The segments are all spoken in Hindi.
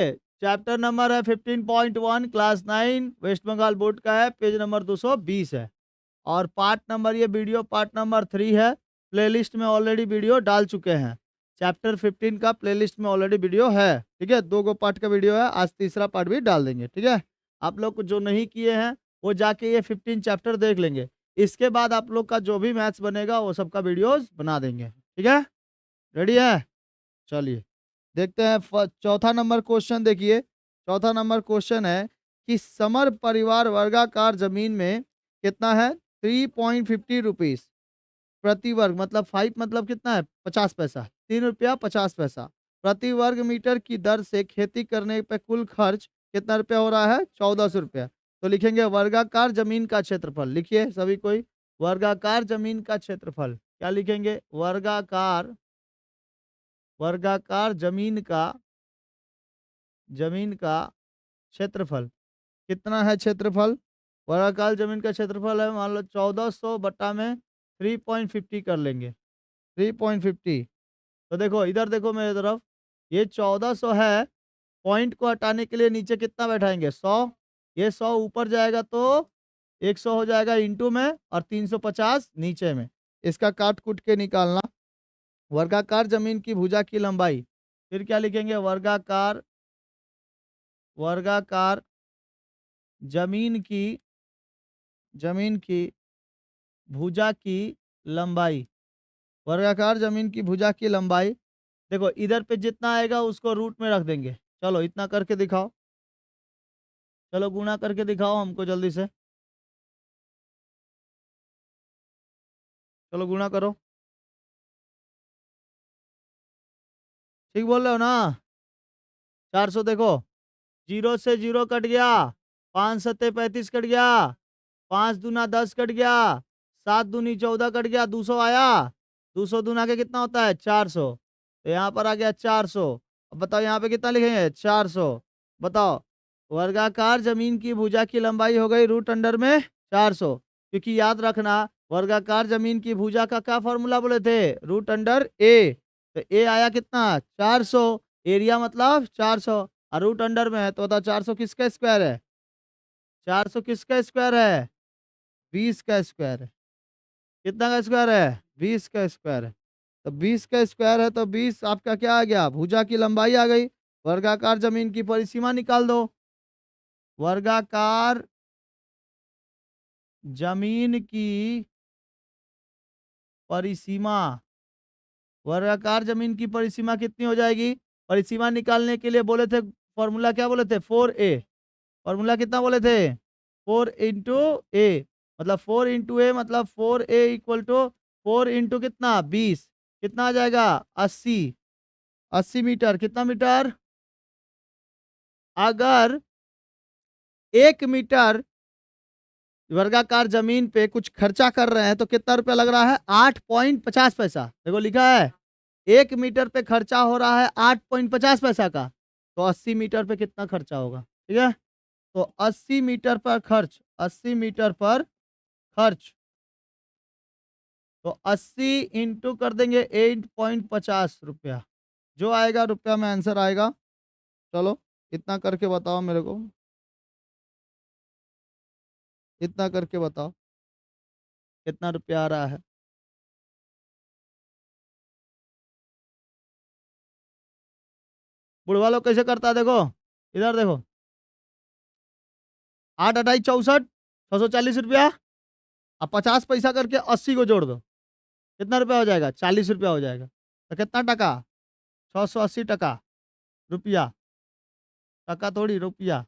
चैप्टर नंबर है 15.1 क्लास 9 वेस्ट बंगाल बोर्ड का है, पेज नंबर 220 है। और पार्ट नंबर ये वीडियो पार्ट नंबर 3 है। प्लेलिस्ट में ऑलरेडी वीडियो डाल चुके हैं। चैप्टर 15 का प्लेलिस्ट में ऑलरेडी वीडियो है। ठीक है, 2 गो पार्ट का वीडियो है, आज तीसरा पार्ट भी डाल देंगे। ठीक है, आप लोग को जो नहीं किए हैं वो जाके ये 15 चैप्टर देख लेंगे। इसके बाद आप लोग का जो भी मैथ्स बनेगा वो सबका वीडियोस बना देंगे। ठीक है, रेडी है? चलिए देखते हैं चौथा नंबर क्वेश्चन। देखिए चौथा नंबर क्वेश्चन है कि समर परिवार वर्गाकार जमीन में कितना है 3.50 रुपीस प्रति वर्ग, मतलब 5 मतलब कितना है 50 पैसा, 3 रुपया 50 पैसा प्रति वर्ग मीटर की दर से खेती करने पे कुल खर्च कितना रुपया हो रहा है 1400 रुपया। तो लिखेंगे वर्गाकार जमीन का क्षेत्रफल। लिखिए सभी कोई, वर्गाकार जमीन का क्षेत्रफल क्या लिखेंगे? वर्गाकार, वर्गाकार जमीन का क्षेत्रफल कितना है? क्षेत्रफल वर्गाकार जमीन का क्षेत्रफल है, मान लो 1400 बट्टा में 3.50 कर लेंगे, 3.50। तो देखो इधर देखो मेरे तरफ, ये 1400 है, पॉइंट को हटाने के लिए नीचे कितना बैठाएंगे 100, ये 100 ऊपर जाएगा तो 100 हो जाएगा इंटू में, और 350 नीचे में। इसका काट कूट के निकालना। वर्गाकार जमीन की भुजा की लंबाई, फिर क्या लिखेंगे? वर्गाकार, वर्गाकार जमीन की भुजा की लंबाई, वर्गाकार जमीन की भुजा की लंबाई। देखो इधर पे जितना आएगा उसको रूट में रख देंगे। चलो इतना करके दिखाओ, चलो गुणा करके दिखाओ हमको जल्दी से, चलो गुणा करो। ठीक बोल रहे हो ना? 400 देखो, जीरो से जीरो कट गया, 5 सत्ते 35 कट गया, 5 दूना 10 कट गया, 7 दूनी 14 कट गया, 200 आया। 200 दूना के कितना होता है 400, तो यहाँ पर आ गया 400। अब बताओ यहाँ पे कितना लिखेंगे 400। बताओ वर्गाकार जमीन की भुजा की लंबाई हो गई रूट अंडर में 400, क्योंकि याद रखना वर्गाकार जमीन की भुजा का क्या फॉर्मूला बोले थे? रूट अंडर ए। तो ए आया कितना 400, एरिया मतलब 400, और रूट अंडर में है तो बताओ 400 किसका स्क्वायर है? 400 किसका स्क्वायर है? 20 का स्क्वायर है। कितना का स्क्वायर है? 20 का स्क्वायर है। तो 20 का स्क्वायर है तो 20 आपका क्या आ गया? भुजा की लंबाई आ गई। वर्गाकार जमीन की परिसीमा निकाल दो। वर्गाकार जमीन की परिसीमा, वर्गाकार जमीन की परिसीमा कितनी हो जाएगी? परिसीमा निकालने के लिए बोले थे फॉर्मूला, क्या बोले थे? 4a। फॉर्मूला कितना बोले थे? 4 इंटू ए, मतलब 4 इंटू ए मतलब 4a इक्वल टू 4 इंटू कितना 20, कितना आ जाएगा 80, 80 मीटर। कितना मीटर? अगर 1 मीटर वर्गाकार जमीन पे कुछ खर्चा कर रहे हैं तो कितना रुपया लग रहा है? 8.50 पैसा। देखो लिखा है 1 मीटर पे खर्चा हो रहा है 8.50 पैसा का, तो 80 मीटर पे कितना खर्चा होगा? ठीक है, तो 80 मीटर पर खर्च, 80 मीटर पर खर्च, तो 80 इंटू कर देंगे 8.50 रुपया, जो आएगा रुपया में आंसर आएगा। चलो इतना करके बताओ मेरे को, इतना करके बताओ कितना रुपया आ रहा है। बुढ़वा लोग कैसे करता है देखो, इधर देखो, 8 अठाई 64, 640 रुपया, अब 50 पैसा करके 80 को जोड़ दो, कितना रुपया हो जाएगा? 40 रुपया हो जाएगा। तो कितना टका? 680 टका, रुपया, टका थोड़ी रुपया,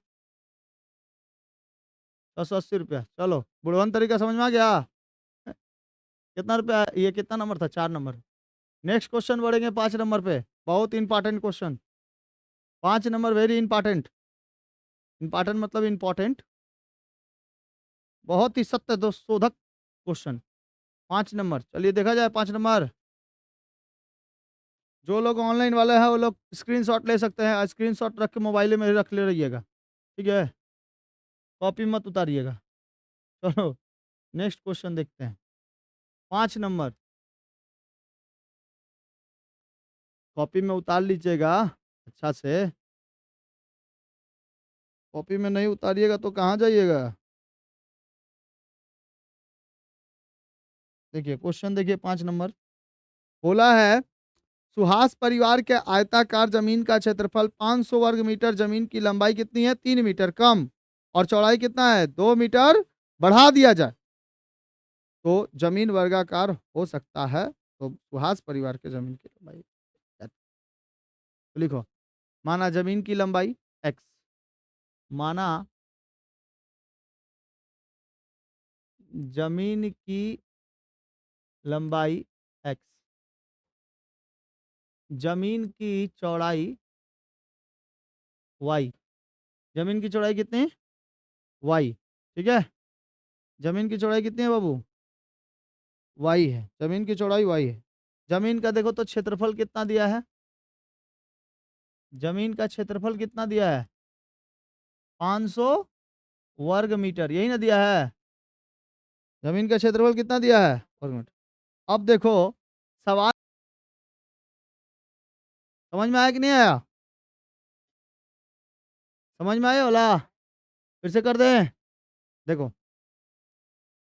680 रुपया। चलो बुढ़वन तरीका समझ में आ गया? कितना रुपया? ये कितना नंबर था? 4 नंबर। नेक्स्ट क्वेश्चन बढ़ेंगे 5 नंबर पे, बहुत important question. 5 number very important, important मतलब इंपॉर्टेंट, बहुत ही सत्य शोधक क्वेश्चन। 5 नंबर, चलिए देखा जाए 5 नंबर। जो लोग ऑनलाइन वाले हैं वो लोग स्क्रीनशॉट ले सकते हैं, स्क्रीनशॉट रख के मोबाइल में रख ले रहिएगा। ठीक है, कॉपी मत उतारिएगा। चलो नेक्स्ट क्वेश्चन देखते हैं। 5 नंबर, कॉपी में उतार लीजिएगा अच्छा से। कॉपी में नहीं उतारिएगा तो कहाँ जाइएगा। देखिए क्वेश्चन, देखिए 5 नंबर। बोला है सुहास परिवार के आयताकार जमीन का क्षेत्रफल 500 वर्ग मीटर, जमीन की लंबाई कितनी है 3 मीटर कम और चौड़ाई कितना है 2 मीटर बढ़ा दिया जाए तो जमीन वर्गाकार हो सकता है। तो सुहास परिवार के जमीन की लंबाई क्या थी? तो लिखो, माना जमीन की लंबाई x, माना जमीन की लंबाई x, जमीन की चौड़ाई y, जमीन की चौड़ाई कितनी y, ठीक है। जमीन की चौड़ाई कितनी है बाबू y है, जमीन की चौड़ाई y है। जमीन का देखो तो क्षेत्रफल कितना दिया है, जमीन का क्षेत्रफल कितना दिया है 500 वर्ग मीटर, यही ना दिया है। जमीन का क्षेत्रफल कितना दिया है वर्ग मीटर। अब देखो सवाल समझ में आया कि नहीं आया, समझ में आया बोला, फिर से कर दें। देखो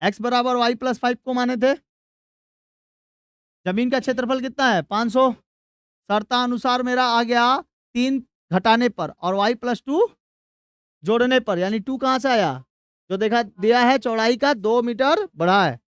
x बराबर y प्लस 5 को माने थे, जमीन का क्षेत्रफल कितना है 500, शर्तानुसार मेरा आ गया 3 घटाने पर और y प्लस 2 जोड़ने पर, यानी 2 कहाँ से आया, जो देखा दिया है चौड़ाई का 2 मीटर बढ़ा है।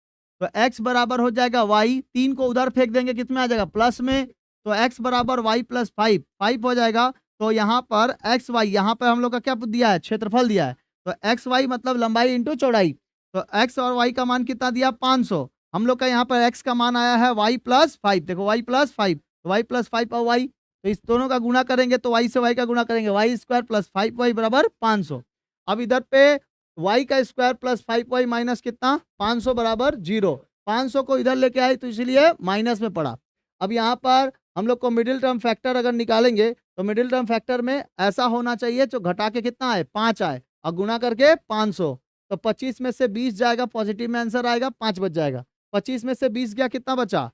तो x बराबर हो जाएगा y, 3 को उधर फेंक देंगे किस में आ जाएगा प्लस में, तो x बराबर y प्लस 5 हो जाएगा। तो यहाँ पर एक्स वाई, यहाँ पर हम लोग का क्या दिया है क्षेत्रफल दिया है, तो एक्स वाई मतलब लंबाई इंटू चौड़ाई, तो x और y का मान कितना दिया 500, हम लोग का यहाँ पर x का मान आया है y प्लस 5, देखो y प्लस 5, वाई प्लस 5 और y, तो इस दोनों का गुणा करेंगे तो y से y का गुणा करेंगे, वाई स्क्वायर प्लस 5y बराबर 500। अब इधर पे y का स्क्वायर प्लस 5y माइनस कितना 500 बराबर 0, 500 को इधर लेके आए तो इसलिए माइनस में पड़ा। अब यहाँ पर हम लोग को मिडिल टर्म फैक्टर अगर निकालेंगे तो मिडिल टर्म फैक्टर में ऐसा होना चाहिए जो घटा के कितना आए 5 आए और गुणा करके 500, तो 25 में से 20 जाएगा, पॉजिटिव में आंसर आएगा 5 बच जाएगा। 25 में से 20 गया कितना बचा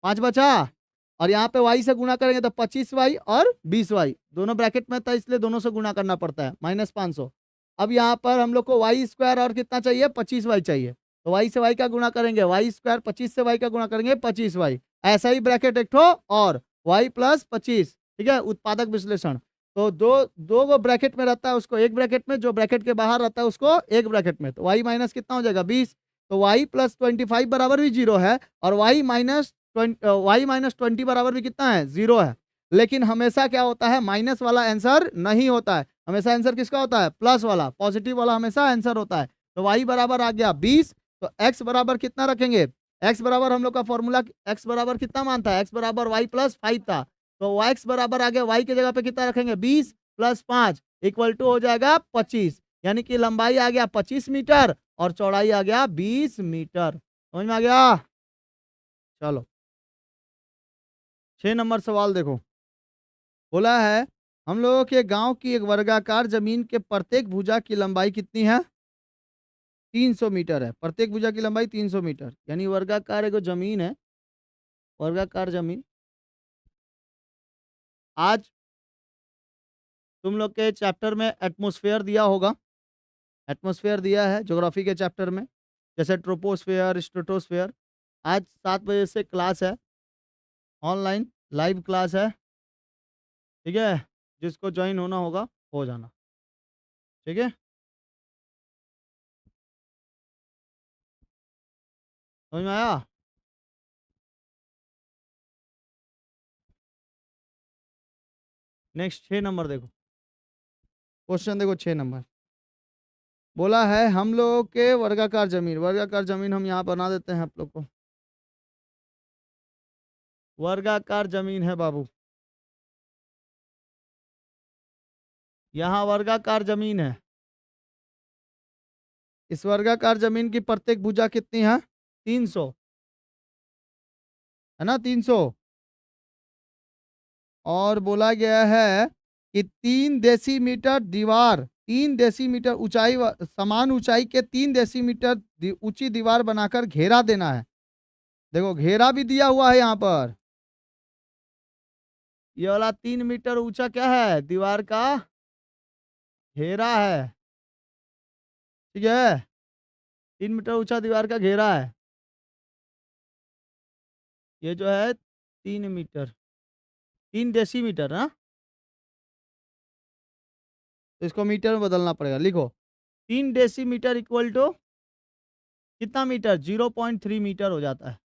5 बचा, और यहाँ पे y से गुणा करेंगे तो 25y और 20y दोनों ब्रैकेट में था इसलिए दोनों से गुणा करना पड़ता है माइनस 500। अब यहाँ पर हम लोग को वाई स्क्वायर और कितना चाहिए 25y चाहिए, तो y से y का गुणा करेंगे वाई स्क्वायर, 25 से y का गुणा करेंगे 25y, ऐसा ही ब्रैकेट एक ठो और y प्लस 25, ठीक है उत्पादक विश्लेषण। तो दो दो गो ब्रैकेट में रहता है उसको एक ब्रैकेट में, जो ब्रैकेट के बाहर रहता है उसको एक ब्रैकेट में, तो y माइनस कितना हो जाएगा 20, तो y प्लस 25 बराबर भी 0 है और y माइनस 20 बराबर भी कितना है 0 है। लेकिन हमेशा क्या होता है माइनस वाला आंसर नहीं होता है, हमेशा आंसर किसका होता है प्लस वाला, पॉजिटिव वाला हमेशा आंसर होता है। तो y बराबर आ गया 20, तो x बराबर कितना रखेंगे, x बराबर हम लोग का फॉर्मूला x बराबर कितना मानता है, x बराबर y प्लस 5 था, तो x बराबर आ गया y की जगह पे कितना रखेंगे 20 प्लस 5 इक्वल टू हो जाएगा 25, यानी कि लंबाई आ गया 25 मीटर और चौड़ाई आ गया 20 मीटर। समझ में आ गया। चलो 6 नंबर सवाल देखो, बोला है हम लोगों के गांव की एक वर्गाकार जमीन के प्रत्येक भुजा की लंबाई कितनी है 300 मीटर है, प्रत्येक भुजा की लंबाई 300 मीटर, यानी वर्गाकार एक जमीन है, वर्गाकार जमीन। आज तुम लोग के चैप्टर में एटमॉस्फेयर दिया होगा, एटमॉस्फेयर दिया है ज्योग्राफी के चैप्टर में, जैसे ट्रोपोस्फेयर स्ट्रेटोस्फेयर। आज 7 बजे से क्लास है, ऑनलाइन लाइव क्लास है, ठीक है, जिसको ज्वाइन होना होगा हो जाना, ठीक है। समझ में आया। नेक्स्ट 6 नंबर देखो, क्वेश्चन देखो 6 नंबर। बोला है हम लोग के वर्गाकार जमीन, वर्गाकार जमीन हम यहाँ बना देते हैं आप लोग को, वर्गाकार जमीन है बाबू, यहाँ वर्गाकार जमीन है। इस वर्गाकार जमीन की प्रत्येक भुजा कितनी है 300, है ना 300, और बोला गया है कि 3 डेसीमीटर दीवार, 3 डेसीमीटर ऊंचाई समान ऊंचाई के 3 डेसीमीटर ऊंची दीवार बनाकर घेरा देना है। देखो घेरा भी दिया हुआ है यहाँ पर, ये वाला 3 मीटर ऊंचा क्या है दीवार का घेरा है, ठीक है। 3 मीटर ऊंचा दीवार का घेरा है। ये जो है 3 मीटर, 3 डेसीमीटर ना, तो इसको मीटर में बदलना पड़ेगा। लिखो 3 डेसीमीटर इक्वल टू कितना मीटर, 0.3 मीटर हो जाता है।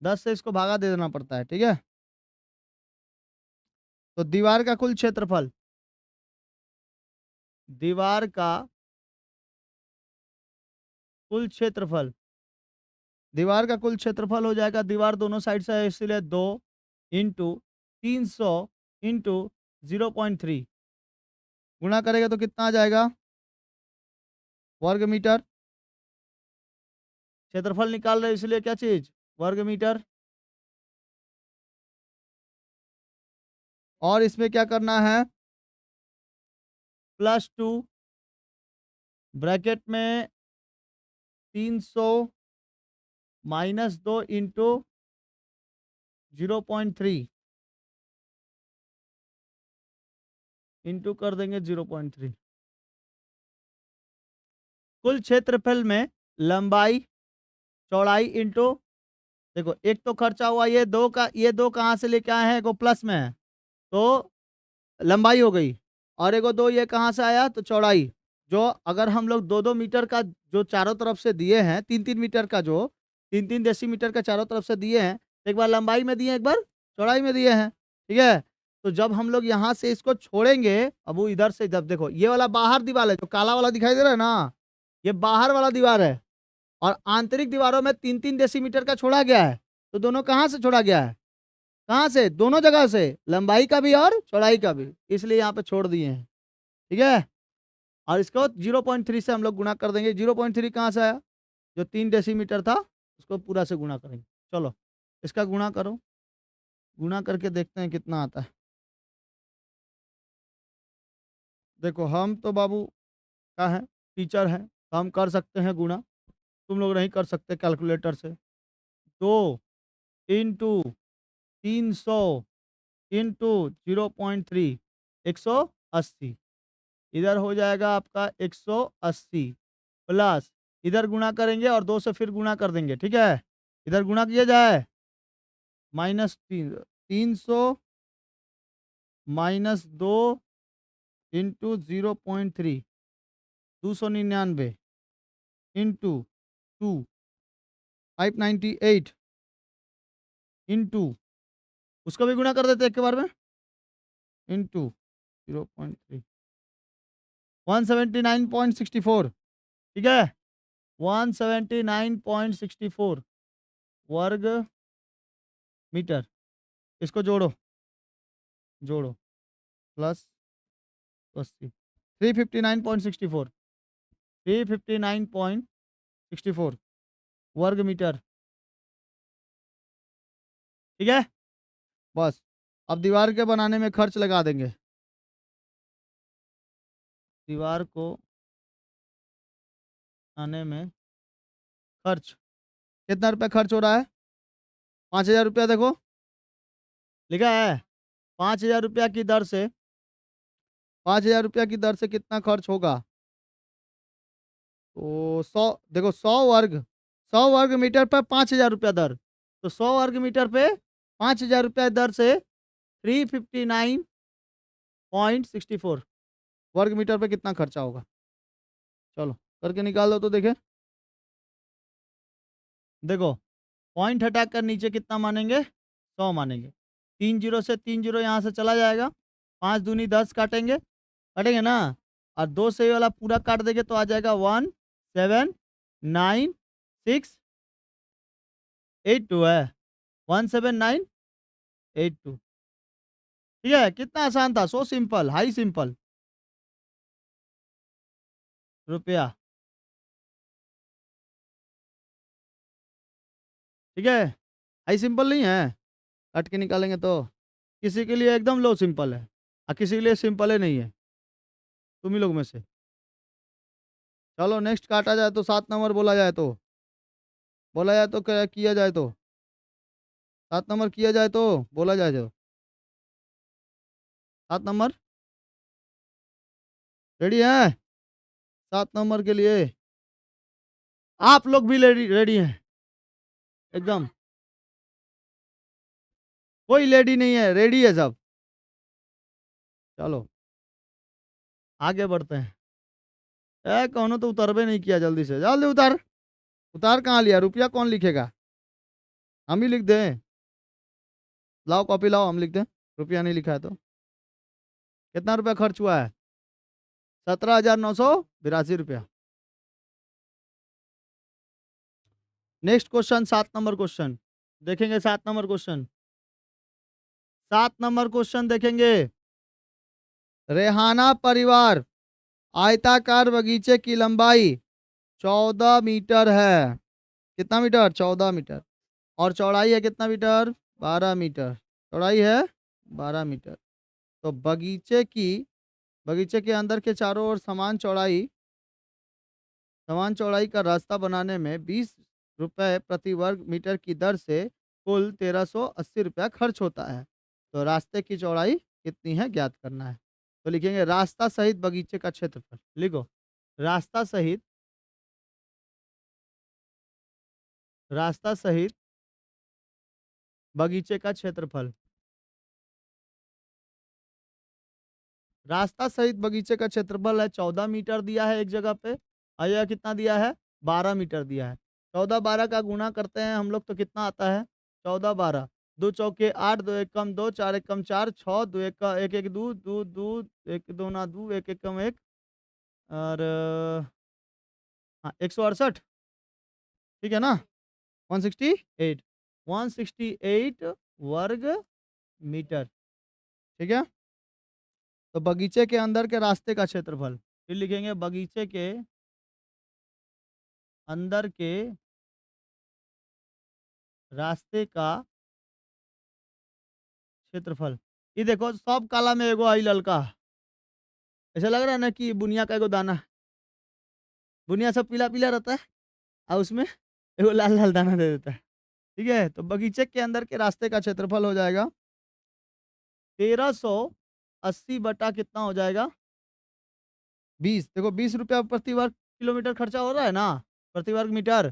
10 से इसको भागा दे देना पड़ता है, ठीक है। तो दीवार का कुल क्षेत्रफल, दीवार का कुल क्षेत्रफल, दीवार का कुल क्षेत्रफल हो जाएगा, दीवार दोनों साइड से है इसलिए 2 × 300 × 0.3 गुणा करेगा तो कितना आ जाएगा, वर्ग मीटर। क्षेत्रफल निकाल रहे इसलिए क्या चीज, वर्ग मीटर। और इसमें क्या करना है, +2 ब्रैकेट में 300 -2 इंटू 0.3 इंटू कर देंगे 0.3। कुल क्षेत्रफल में लंबाई चौड़ाई इंटू, देखो एक तो खर्चा हुआ, ये दो कहाँ से लेके आए हैं, को प्लस में है तो लंबाई हो गई, और एगो दो ये कहाँ से आया तो चौड़ाई। जो अगर हम लोग 2-2 मीटर का जो चारों तरफ से दिए हैं, 3-3 मीटर का जो 3-3 डेसीमीटर का चारों तरफ से दिए हैं, एक बार लंबाई में दिए एक बार चौड़ाई में दिए हैं, ठीक है। तो जब हम लोग यहाँ से इसको छोड़ेंगे, अब वो इधर से, जब देखो ये वाला बाहर दीवार है, जो काला वाला दिखाई दे रहा है ना, ये बाहर वाला दीवार है, और आंतरिक दीवारों में 3-3 डेसीमीटर का छोड़ा गया है। तो दोनों कहाँ से छोड़ा गया है, कहाँ से, दोनों जगह से, लंबाई का भी और चौड़ाई का भी, इसलिए यहाँ पे छोड़ दिए हैं, ठीक है। और इसको 0.3 से हम लोग गुणा कर देंगे। 0.3 कहाँ से आया, जो 3 डेसीमीटर था उसको पूरा से गुणा करेंगे। चलो इसका गुणा करो, गुणा करके देखते हैं कितना आता है। देखो हम तो बाबू क्या है, टीचर हैं, तो हम कर सकते हैं गुणा, तुम लोग नहीं कर सकते कैलकुलेटर से। 2 × 300 × 0.3 180, इधर हो जाएगा आपका 180, प्लस इधर गुणा करेंगे और 2 से फिर गुणा कर देंगे, ठीक है। इधर गुणा किया जाए, -300 -2 इंटू 0.3 299 इंटू 2 598 इंटू, उसको भी गुणा कर देते एक के बार में, इंटू 0.3 179.64, ठीक है। 179.64 वर्ग मीटर। इसको जोड़ो, जोड़ो, प्लस 80, 359.64, 359.64 वर्ग मीटर, ठीक है। बस अब दीवार के बनाने में खर्च लगा देंगे। दीवार को बनाने में खर्च कितना रुपया खर्च हो रहा है, 5,000 रुपया। देखो लिखा है 5,000 रुपया की दर से, 5,000 रुपया की दर से कितना खर्च होगा, तो 100, देखो 100 वर्ग मीटर पर 5,000 रुपया दर, तो 100 वर्ग मीटर पे 5,000 रुपया दर से 359.64 वर्ग मीटर पे कितना खर्चा होगा। चलो करके निकाल दो तो देखें। देखो पॉइंट हटा कर नीचे कितना मानेंगे, 100 मानेंगे। 3 जीरो से 3 जीरो यहाँ से चला जाएगा, 5 दूनी 10 काटेंगे, कटेंगे ना, और 2 से ये वाला पूरा काट देंगे तो आ जाएगा 179,682 है, 179,882, ठीक है। कितना आसान था, सो सिंपल, हाई सिंपल रुपया, ठीक है। हाई सिंपल नहीं है, कट के निकालेंगे तो किसी के लिए एकदम लो सिंपल है, और किसी के लिए सिंपल ही नहीं है, तुम ही लोग में से। चलो नेक्स्ट काटा जाए तो 7 नंबर बोला जाए तो, बोला जाए तो क्या किया जाए तो, 7 नंबर किया जाए तो बोला जाए, जो 7 नंबर रेडी है 7 नंबर के लिए? आप लोग भी रेडी रेडी हैं एकदम? कोई लेडी नहीं है, रेडी है सब? चलो आगे बढ़ते हैं। कौन तो उतरबे नहीं किया, जल्दी से जल्दी उतार। उतार कहाँ लिया? रुपया कौन लिखेगा? हम ही लिख दें? लाओ कॉपी लाओ, हम लिख दें। रुपया नहीं लिखा है तो कितना रुपया खर्च हुआ है? 17,982 रुपया। नेक्स्ट क्वेश्चन 7 नंबर क्वेश्चन देखेंगे। 7 नंबर क्वेश्चन, 7 नंबर क्वेश्चन देखेंगे। रेहाना परिवार आयताकार बगीचे की लंबाई 14 मीटर है। कितना मीटर? 14 मीटर। और चौड़ाई है कितना मीटर? 12 मीटर। चौड़ाई है 12 मीटर। तो बगीचे के अंदर के चारों ओर समान चौड़ाई का रास्ता बनाने में 20 रुपए प्रति वर्ग मीटर की दर से कुल 1380 रुपया खर्च होता है। तो रास्ते की चौड़ाई कितनी है ज्ञात करना है। तो लिखेंगे रास्ता सहित बगीचे का क्षेत्रफल। लिखो रास्ता सहित बगीचे का क्षेत्रफल। रास्ता सहित बगीचे का क्षेत्रफल है 14 मीटर दिया है एक जगह पे, और यह कितना दिया है? 12 मीटर दिया है। 14 12 का गुणा करते हैं हम लोग तो कितना आता है? 14 12, 2 चौके 8, 2 1 कम 2, 4 1 कम 4, 6, 2 1 1 2 2 1 2 ना 2 1 1 कम 1, और हाँ 168। ठीक है ना? 168, 168 वर्ग मीटर। ठीक है। तो बगीचे के अंदर के रास्ते का क्षेत्रफल, फिर लिखेंगे बगीचे के अंदर के रास्ते का क्षेत्रफल। ये देखो सब काला में एगो आई ललका, ऐसा लग रहा है ना कि बुनिया का एगो दाना। बुनिया सब पीला पीला रहता है और उसमें एगो लाल लाल दाना दे देता है। ठीक है। तो बगीचे के अंदर के रास्ते का क्षेत्रफल हो जाएगा 1380 बटा कितना हो जाएगा? 20। देखो 20 रुपया प्रति वर्ग किलोमीटर खर्चा हो रहा है ना, प्रति वर्ग मीटर,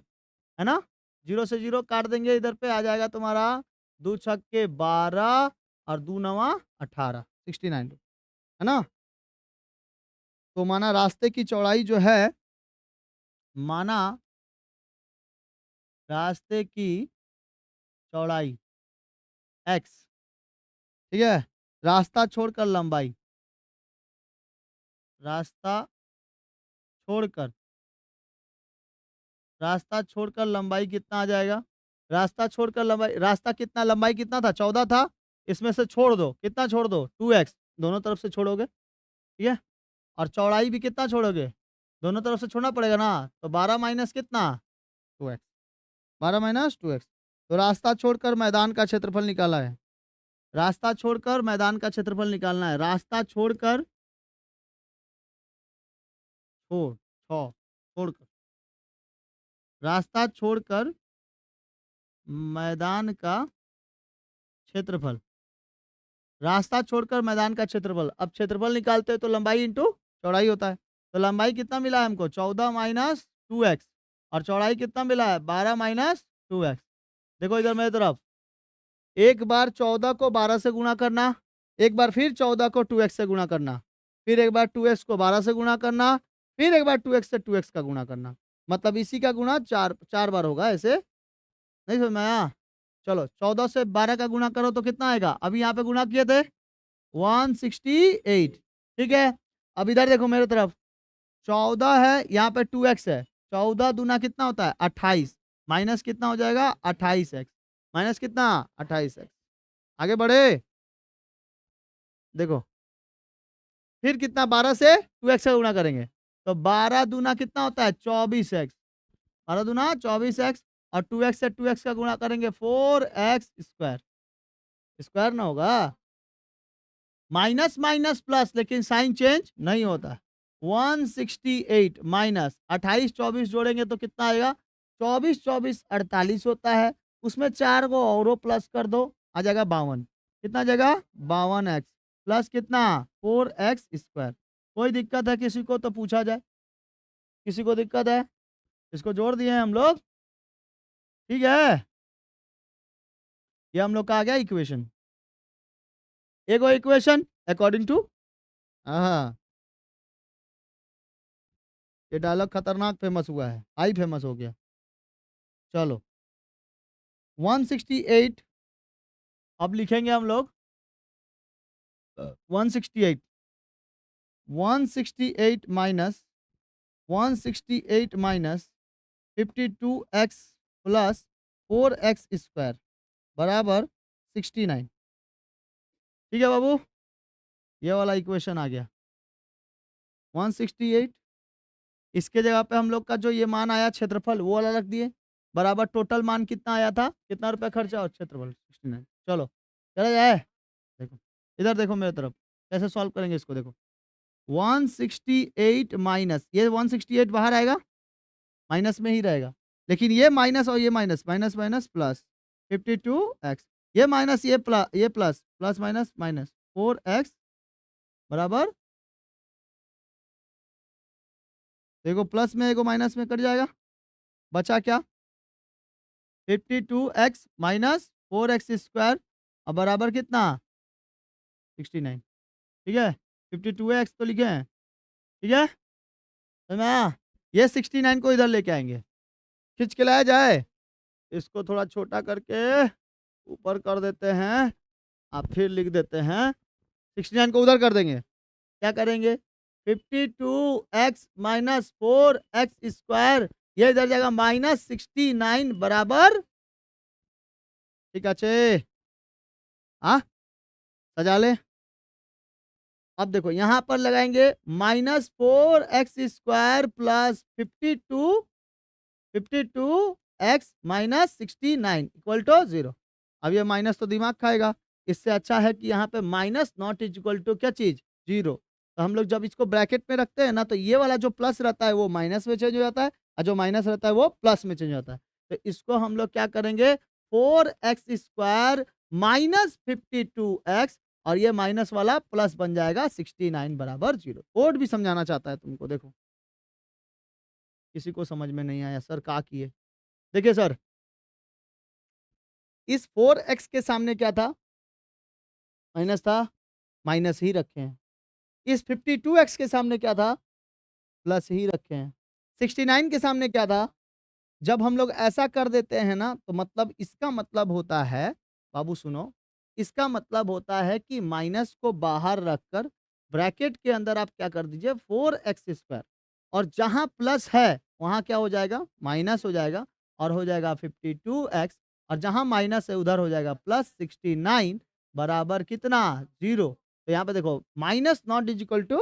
है ना? जीरो से जीरो काट देंगे, इधर पे आ जाएगा तुम्हारा 2 छक्के 12 और 2 9 18, 69, है ना? तो माना रास्ते की चौड़ाई जो है, माना रास्ते की चौड़ाई x, ठीक है, रास्ता छोड़कर लंबाई, रास्ता छोड़कर रास्ता छोड़कर लंबाई कितना आ जाएगा? रास्ता छोड़कर लंबाई, रास्ता कितना, लंबाई कितना था? 14 था। इसमें से छोड़ दो, कितना छोड़ दो? 2x, दोनों तरफ से छोड़ोगे। ठीक है। और चौड़ाई भी कितना छोड़ोगे? दोनों तरफ से छोड़ना पड़ेगा ना। तो 12 माइनस कितना? 2x। 12 minus 2x। तो रास्ता छोड़कर मैदान का क्षेत्रफल निकाला है। रास्ता छोड़कर मैदान का क्षेत्रफल निकालना है। रास्ता छोड़कर छोड़कर रास्ता छोड़कर मैदान का क्षेत्रफल। रास्ता छोड़कर मैदान का क्षेत्रफल। अब क्षेत्रफल निकालते हैं तो लंबाई इंटू चौड़ाई होता है। तो लंबाई कितना मिला है हमको? 14 माइनस 2x। और चौड़ाई कितना मिला है? 12 माइनस 2x। देखो इधर मेरी तरफ, एक बार 14 को 12 से गुणा करना, एक बार फिर 14 को 2x से गुणा करना, फिर एक बार 2x को 12 से गुणा करना, फिर एक बार 2x से 2x का गुणा करना। मतलब इसी का गुणा चार चार बार होगा। ऐसे नहीं समझ में आया? चलो 14 से 12 का गुणा करो तो कितना आएगा? अभी यहाँ पे गुणा किए थे 168। ठीक है। अब इधर देखो मेरे तरफ, 14 है, यहाँ पे 2x है। 14 दूना कितना होता है? 28। माइनस कितना हो जाएगा? 28x। माइनस कितना? 28x। आगे बढ़े। देखो फिर कितना? 12 से 2x का गुणा करेंगे तो 12 दूना कितना होता है? 24x। 12 दूना 24x। और 2x से 2x का गुणा करेंगे 4x स्क्वायर। स्क्वायर ना होगा, माइनस माइनस प्लस, लेकिन साइन चेंज नहीं होता। 168 माइनस 28 24 जोड़ेंगे तो कितना आएगा? 24 24 48 होता है। उसमें 4 को और प्लस कर दो, आ जाएगा 52। कितना आ जाएगा? 52x प्लस कितना? 4x square. कोई दिक्कत है किसी को तो पूछा जाए, किसी को दिक्कत है? इसको जोड़ दिए हैं हम लोग, ठीक है। ये हम लोग का आ गया इक्वेशन, एगो इक्वेशन अकॉर्डिंग टू, हाँ, ये डायलॉग खतरनाक फेमस हुआ है, हाई फेमस हो गया। चलो 168 अब लिखेंगे हम लोग 168, 168 minus 168 minus 52x plus 4x square बराबर 69। ठीक है बाबू, ये वाला इक्वेशन आ गया 168। इसके जगह पे हम लोग का जो ये मान आया क्षेत्रफल वो वाला रख दिए, बराबर टोटल मान कितना आया था, कितना रुपया खर्चा और क्षेत्रफल 69। चलो चला जाए, देखो इधर देखो मेरे तरफ, कैसे सॉल्व करेंगे इसको, देखो 168 माइनस ये 168 बाहर आएगा, माइनस में ही रहेगा, लेकिन ये माइनस और ये minus, minus minus plus 52x, ये माइनस ये प्लस, ये plus plus minus minus 4x बराबर, देखो प्लस में एगो माइनस में कट जाएगा, बचा क्या 52x माइनस 4x स्क्वायर अब बराबर कितना 69। ठीक है, 52x तो लिखे हैं, ठीक है। तो मैं ये 69 को इधर लेके आएंगे, खींच के लाया जाए, इसको थोड़ा छोटा करके ऊपर कर देते हैं, आप फिर लिख देते हैं 69 को उधर कर देंगे, क्या करेंगे 52x माइनस 4x स्क्वायर, ये इधर जाएगा माइनस 69 बराबर, ठीक है। हाँ सजा ले, अब देखो यहाँ पर लगाएंगे -4x² plus 52x minus 69 equal to 0। अब ये माइनस तो दिमाग खाएगा, इससे अच्छा है कि यहाँ पे minus not is equal to क्या चीज 0। तो हम लोग जब इसको ब्रैकेट में रखते हैं ना, तो ये वाला जो प्लस रहता है वो माइनस में चेंज हो जाता है, और जो माइनस रहता है वो प्लस में चेंज हो जाता है। तो इसको हम लोग क्या करेंगे 4x² माइनस 52x, और ये माइनस वाला प्लस बन जाएगा 69 बराबर 0। कोड भी समझाना चाहता है तुमको, देखो किसी को समझ में नहीं आया सर का किए, देखिए सर इस 4x के सामने क्या था, माइनस था, माइनस ही रखे हैं। इस 52x के सामने क्या था, प्लस ही रखे हैं। 69 के सामने क्या था, जब हम लोग ऐसा कर देते हैं ना, तो मतलब इसका मतलब होता है, बाबू सुनो, इसका मतलब होता है कि माइनस को बाहर रखकर ब्रैकेट के अंदर आप क्या कर दीजिए 4x², और जहां प्लस है वहां क्या हो जाएगा माइनस हो जाएगा, और हो जाएगा 52x, और जहां माइनस है उधर हो जाएगा प्लस 69 बराबर कितना 0। तो यहाँ पे देखो minus not is equal to,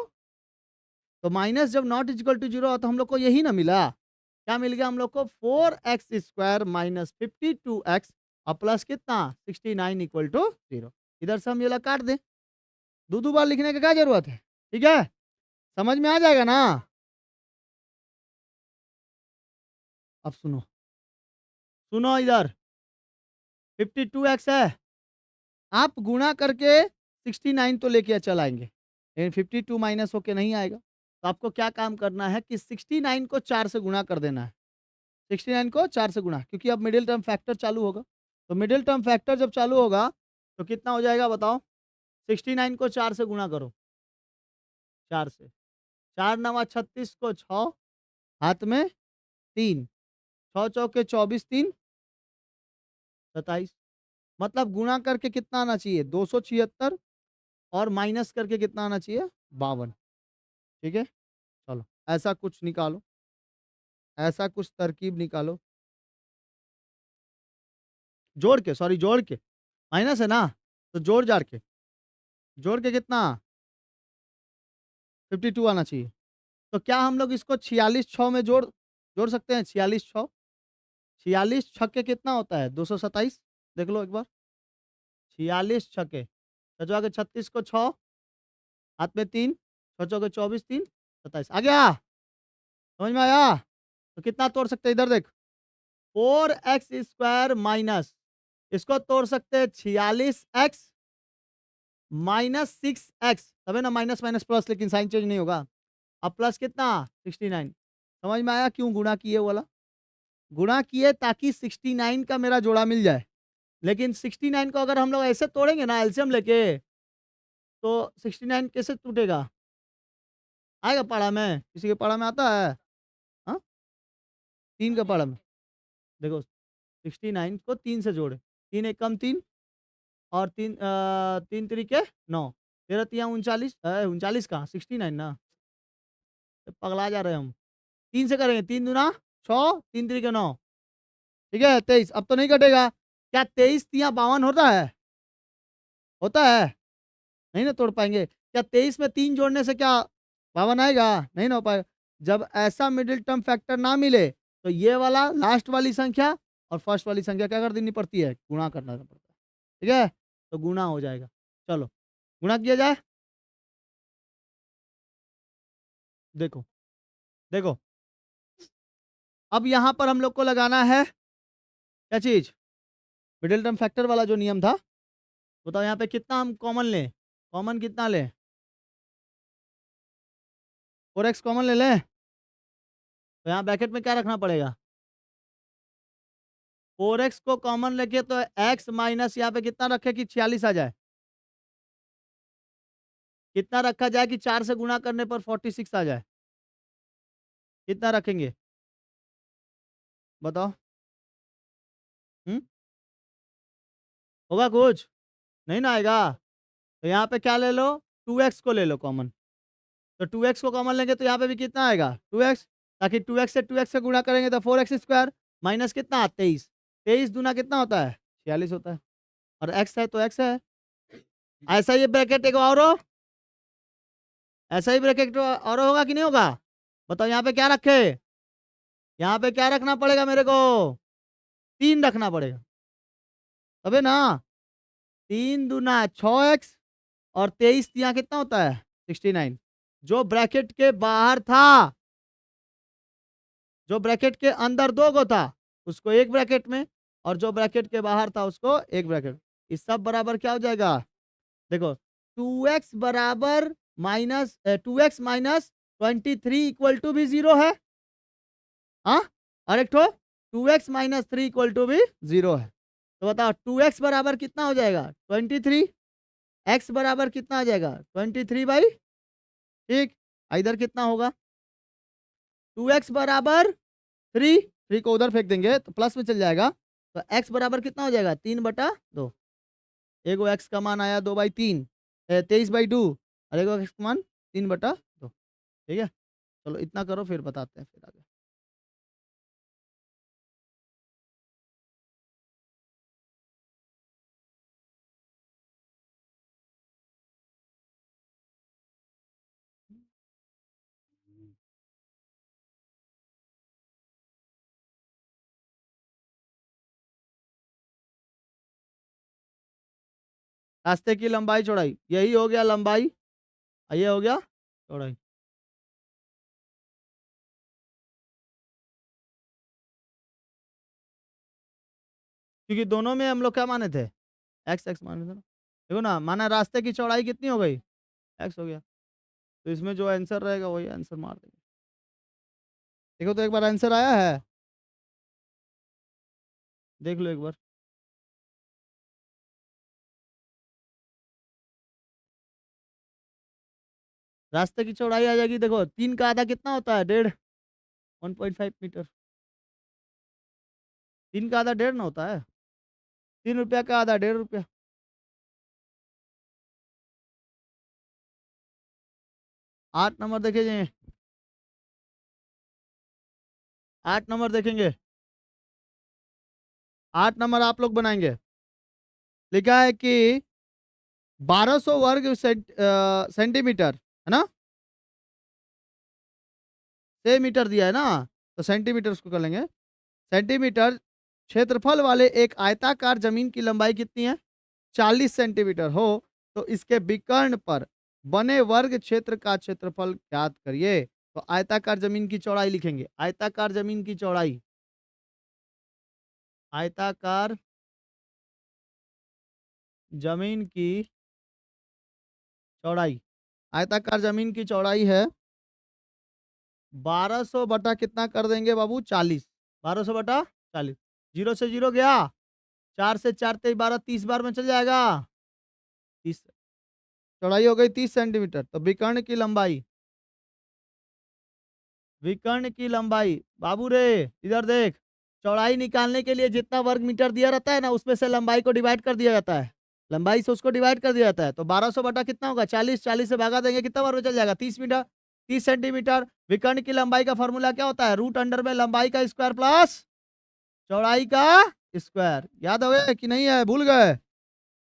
तो माइनस जब नॉट इज इक्वल टू 0 तो हम लोग को यही ना मिला, क्या मिल गया हम लोग को 4x² माइनस 52x और प्लस कितना 69 इक्वल टू 0। इधर से हम ये काट दें, दो बार लिखने की क्या जरूरत है, ठीक है, समझ में आ जाएगा ना। अब सुनो, सुनो इधर 52x है, आप गुणा करके 69 तो लेके चल आएंगे, लेकिन 52 माइनस होके नहीं आएगा, तो आपको क्या काम करना है कि 69 को 4 से गुणा कर देना है, 69 को 4 से गुणा, क्योंकि अब मिडिल टर्म फैक्टर चालू होगा, तो मिडिल टर्म फैक्टर जब चालू होगा तो कितना हो जाएगा बताओ, 69 को 4 से गुणा करो, 4 से, 4 नवा 36 को 6 हाथ में 3, 6 चौके 24 3 27, मतलब गुणा करके कितना आना चाहिए 276, और माइनस करके कितना आना चाहिए 52। ठीक है, चलो ऐसा कुछ निकालो, ऐसा कुछ तरकीब निकालो, जोड़ के, सॉरी जोड़ के, माइनस है ना तो जोड़ जाड़ के, जोड़ के कितना 52 आना चाहिए। तो क्या हम लोग इसको 46 6 में जोड़ जोड़ सकते हैं, 46 6, 46 छक्के कितना होता है 227, देख लो एक बार, 46 छक्के, बचवा के 36 को 6 हाथ में 3, 6 चौके 24 3 27, आ गया, समझ में आया। तो कितना तोड़ सकते हैं इधर देख, 4x² माइनस, इसको तोड़ सकते हैं 46x -6x, तबे ना माइनस माइनस प्लस, लेकिन साइन चेंज नहीं होगा। अब प्लस कितना 69। समझ में आया क्यों गुणा किए वाला? गुणा किए ताकि 69 का मेरा जोड़ा मिल जाए। लेकिन 69 को अगर हम लोग ऐसे तोड़ेंगे ना एलसीएम लेके, तो 69 कैसे टूटेगा? आएगा पढ़ा में? किसी के पढ़ा में आता है? हाँ, 3 का पढ़ा में देखो, 69 को 3 से जोड़े, 3 एक कम 3, और 3 तरीके 9, 13 तिया 39, 39 कहाँ 69 ना, पगला जा रहे हैं हम। 3 से करेंगे, 3 दूना 6, 3 तरीके 9, ठीक है 23। अब तो नहीं कटेगा। क्या 23 तिया 52 होता है? होता है? नहीं ना तोड़ पाएंगे। क्या 23 में 3 जोड़ने से क्या 52 आएगा? नहीं ना हो पाएगा। जब ऐसा मिडिल टर्म फैक्टर ना मिले, तो ये वाला लास्ट वाली संख्या और फर्स्ट वाली संख्या क्या कर देनी पड़ती है? गुणा करना पड़ता है, ठीक है? तो गुणा हो जाएगा। चलो गुणा किया जाए। देखो देखो, अब यहां पर हम लोग को लगाना है क्या चीज? मिडिल टर्म फैक्टर वाला जो नियम था। बताओ यहाँ पे कितना हम कॉमन लें? कॉमन कितना लें? 4x कॉमन ले लें, तो यहाँ ब्रैकेट में क्या रखना पड़ेगा? 4x को कॉमन लेके तो x माइनस यहाँ पे कितना रखे कि 46 आ जाए? कितना रखा जाए कि 4 से गुणा करने पर 46 आ जाए? कितना रखेंगे बताओ? हम्म, होगा कुछ? नहीं ना आएगा। तो यहाँ पे क्या ले लो? 2x को ले लो कॉमन। तो 2x को कॉमन लेंगे तो यहाँ पे भी कितना आएगा? 2x। ताकि 2x से गुणा करेंगे तो 4x स्क्वायर माइनस कितना 23। 23 दूना कितना होता है? 46 होता है। और x है तो x है। ऐसा ये ब्रैकेट एक और हो, ऐसा ही ब्रैकेट और होगा कि नहीं होगा? बताओ यहाँ पे क्या रखे? यहाँ पे क्या रखना पड़ेगा मेरे को? 3 रखना पड़ेगा तबे ना। 3 दूना 6x, और 23 यहाँ कितना होता है? 69। जो ब्रैकेट के बाहर था, जो ब्रैकेट के अंदर 2 गो था, उसको एक ब्रैकेट में, और जो ब्रैकेट के बाहर था उसको एक ब्रैकेट। इस सब बराबर क्या हो जाएगा? देखो 2x बराबर minus 2x minus 23 equal to भी 0 है। हाँ, और एक तो 2x माइनस 3 इक्वल टू भी 0 है। तो बताओ 2x बराबर कितना हो जाएगा? 23। x बराबर कितना आ जाएगा? 23/, ठीक। इधर कितना होगा? 2x बराबर 3, 3 को उधर फेंक देंगे तो प्लस में चल जाएगा। तो x बराबर कितना हो जाएगा? 3/2। एगो x का मान आया 2/3, 23/2, और एगो x का मान 3/2, ठीक है। चलो इतना करो फिर बताते हैं फिर आगे। रास्ते की लंबाई चौड़ाई, यही हो गया लंबाई, और ये हो गया चौड़ाई। क्योंकि दोनों में हम लोग क्या माने थे? एक्स एक्स माने थे ना। देखो ना, माना रास्ते की चौड़ाई कितनी हो गई? एक्स हो गया। तो इसमें जो आंसर रहेगा वही आंसर मार देंगे। देखो तो एक बार आंसर आया है, देख लो एक बार। रास्ते की चौड़ाई आ जाएगी। देखो 3 का आधा कितना होता है? 1.5, 1.5 मीटर। 3 का आधा 1.5 ना होता है? 3 रुपया का आधा 1.5 रुपया। 8 नंबर देखेंगे, 8 नंबर देखेंगे। 8 नंबर आप लोग बनाएंगे। लिखा है कि 1200 वर्ग सेंटीमीटर है ना, से मीटर दिया है ना, तो सेंटीमीटर उसको कर लेंगे। सेंटीमीटर क्षेत्रफल वाले एक आयताकार जमीन की लंबाई कितनी है? 40 सेंटीमीटर हो तो इसके विकर्ण पर बने वर्ग क्षेत्र का क्षेत्रफल ज्ञात करिए। तो आयताकार जमीन की चौड़ाई लिखेंगे। आयताकार जमीन की चौड़ाई, आयताकार जमीन की चौड़ाई, आयताकार जमीन की चौड़ाई है 1200 बटा कितना कर देंगे बाबू 40, 1200 बटा 40, जीरो से जीरो गया, 4 से 4 तेईस 12 30 बार में चल जाएगा 30, चौड़ाई हो गई 30 सेंटीमीटर। तो विकर्ण की लंबाई बाबू रे इधर देख, चौड़ाई निकालने के लिए जितना वर्ग मीटर दिया रहता है ना उसमें से लंबाई को डिवाइड कर दिया जाता है, लंबाई से उसको डिवाइड कर दिया जाता है। तो 1200 बटा कितना होगा 40, 40 से भागा देंगे कितना बार में चल जाएगा 30 मीटर, 30 सेंटीमीटर। विकर्ण की लंबाई का फॉर्मूला क्या होता है, रूट अंडर में लंबाई का स्क्वायर प्लस चौड़ाई का स्क्वायर। याद हो गया कि नहीं है, भूल गए,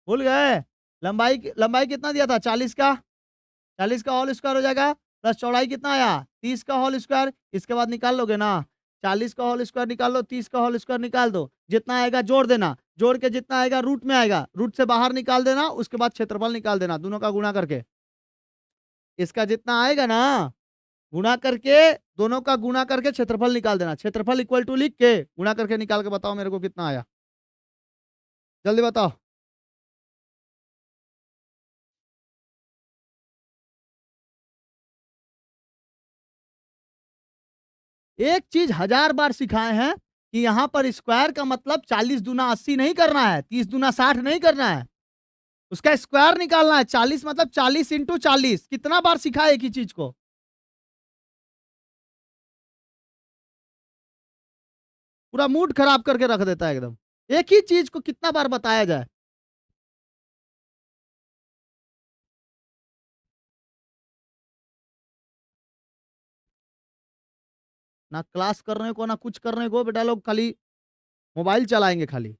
भूल गए। लंबाई कितना दिया था 40 का, 40 का होल स्क्वायर हो जाएगा, प्लस चौड़ाई कितना आया 30 का होल स्क्वायर, इसके बाद निकाल लोगे ना, 40 का होल स्क्वायर निकाल लो, 30 का होल स्क्वायर निकाल दो, जितना आएगा जोड़ देना, जोड़ के जितना आएगा रूट में आएगा, रूट से बाहर निकाल देना, उसके बाद क्षेत्रफल निकाल देना दोनों का गुणा करके। इसका जितना आएगा ना गुणा करके, दोनों का गुणा करके क्षेत्रफल निकाल देना, क्षेत्रफल इक्वल टू लिख के गुणा करके निकाल के बताओ मेरे को कितना आया, जल्दी बताओ। एक चीज 1000 बार सिखाए हैं कि यहाँ पर स्क्वायर का मतलब 40 दूना 80 नहीं करना है, 30 दूना 60 नहीं करना है, उसका स्क्वायर निकालना है। 40 मतलब 40 इंटू 40, कितना बार सिखाए एक ही चीज को, पूरा मूड खराब करके रख देता है एकदम, एक ही चीज को कितना बार बताया जाए। ना क्लास करने को ना कुछ करने को, बेटा लोग खाली मोबाइल चलाएंगे खाली।